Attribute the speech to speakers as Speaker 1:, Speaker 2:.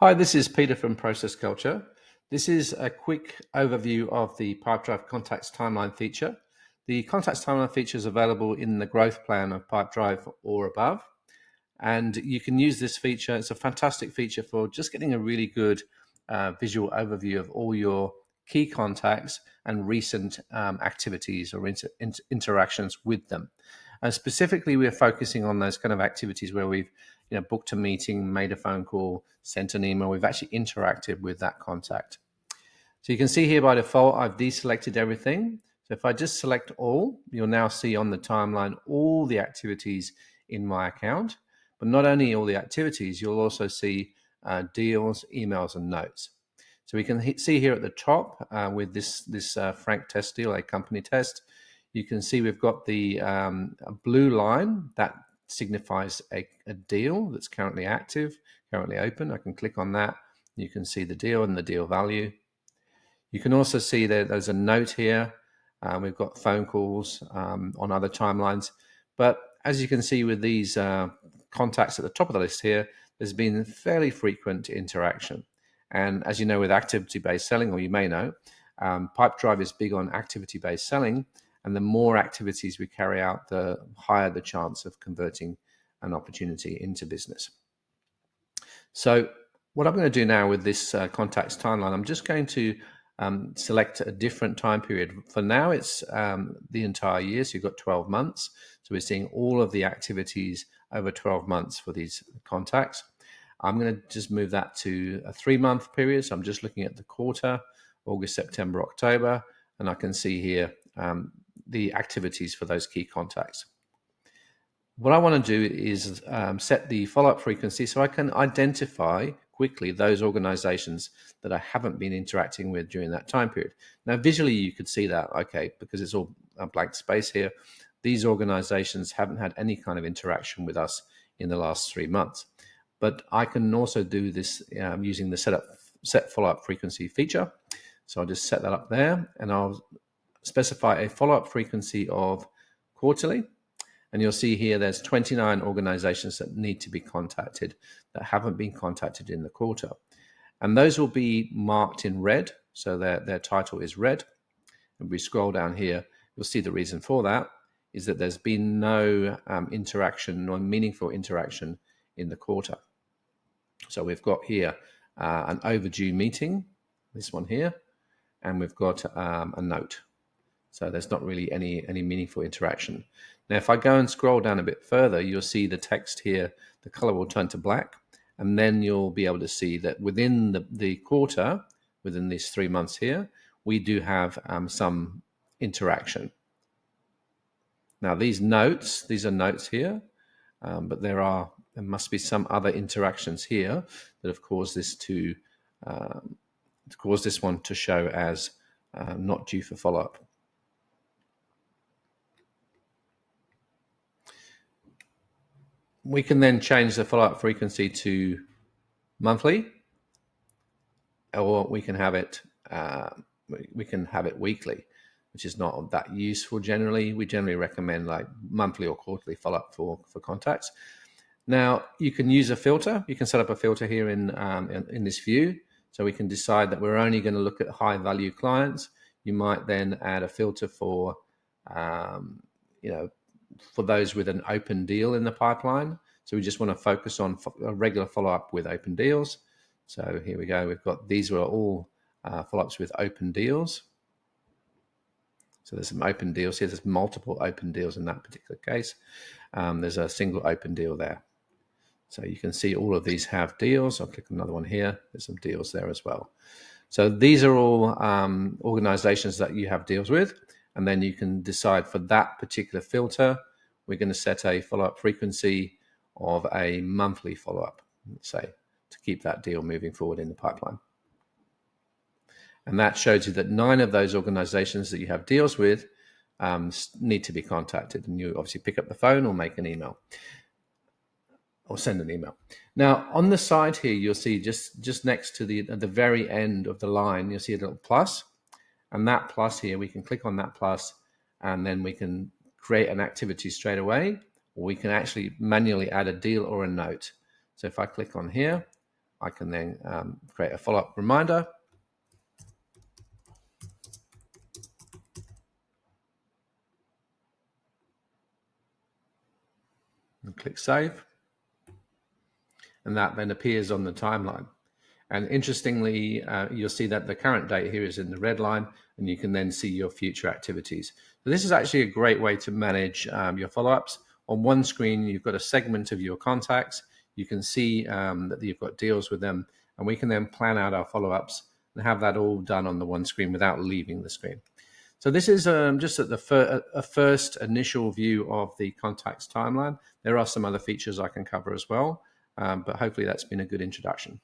Speaker 1: Hi, this is Peter from Process Culture. This is a quick overview of the Pipedrive Contacts Timeline feature. The Contacts Timeline feature is available in the growth plan of Pipedrive or above, and you can use this feature. It's a fantastic feature for just getting a really good visual overview of all your key contacts and recent activities or interactions with them. And specifically, we're focusing on those kind of activities where we've booked a meeting, made a phone call, sent an email. We've actually interacted with that contact. So you can see here by default, I've deselected everything. So if I just select all, you'll now see on the timeline all the activities in my account. But not only all the activities, you'll also see deals, emails, and notes. So we can see here at the top with this Frank test deal, a company test, you can see we've got the blue line that signifies a deal that's currently active, currently open. I can click on that. You can see the deal and the deal value. You can also see that there's a note here. We've got phone calls on other timelines. But as you can see with these contacts at the top of the list here, there's been fairly frequent interaction. And as you know, with activity-based selling, or you may know, Pipedrive is big on activity-based selling. And the more activities we carry out, the higher the chance of converting an opportunity into business. So what I'm going to do now with this contacts timeline, I'm just going to select a different time period. For now, it's the entire year, so you've got 12 months. So we're seeing all of the activities over 12 months for these contacts. I'm going to just move that to a 3-month period. So I'm just looking at the quarter, August, September, October, and I can see here the activities for those key contacts. What I want to do is set the follow-up frequency so I can identify quickly those organizations that I haven't been interacting with during that time period. Now, visually, you could see that, okay, because it's all a blank space here. These organizations haven't had any kind of interaction with us in the last 3 months. But I can also do this using the set follow-up frequency feature. So I'll just set that up there, and I'll specify a follow-up frequency of quarterly. And you'll see here there's 29 organizations that need to be contacted that haven't been contacted in the quarter. And those will be marked in red, so their title is red. And we scroll down here, you'll see the reason for that is that there's been no interaction, no meaningful interaction in the quarter. So we've got here an overdue meeting, this one here, and we've got a note. So there's not really any meaningful interaction. Now, if I go and scroll down a bit further, you'll see the text here, the color will turn to black, and then you'll be able to see that within the quarter, within these 3 months here, we do have some interaction. Now, these are notes here, but there must be some other interactions here that have caused this this one to show as not due for follow-up. We can then change the follow-up frequency to monthly, or we can have it weekly, which is not that useful generally. We generally recommend like monthly or quarterly follow-up for contacts. Now, you can use a filter. You can set up a filter here in this view. So we can decide that we're only going to look at high-value clients. You might then add a filter for those with an open deal in the pipeline. So we just want to focus on a regular follow-up with open deals. So here we go. These were all follow-ups with open deals. So there's some open deals here. There's multiple open deals in that particular case. There's a single open deal there. So you can see all of these have deals. I'll click another one here. There's some deals there as well. So these are all organizations that you have deals with. And then you can decide for that particular filter, we're going to set a follow-up frequency of a monthly follow-up, let's say, to keep that deal moving forward in the pipeline. And that shows you that 9 of those organizations that you have deals with need to be contacted. And you obviously pick up the phone or make an email or send an email. Now, on the side here, you'll see just next to at the very end of the line, you'll see a little plus. And that plus here, we can click on that plus, and then we can create an activity straight away, or we can actually manually add a deal or a note. So if I click on here, I can then create a follow-up reminder. And click save. And that then appears on the timeline. And interestingly, you'll see that the current date here is in the red line, and you can then see your future activities. So this is actually a great way to manage your follow-ups. On one screen, you've got a segment of your contacts. You can see that you've got deals with them, and we can then plan out our follow-ups and have that all done on the one screen without leaving the screen. So this is just at a first initial view of the contacts timeline. There are some other features I can cover as well, but hopefully that's been a good introduction.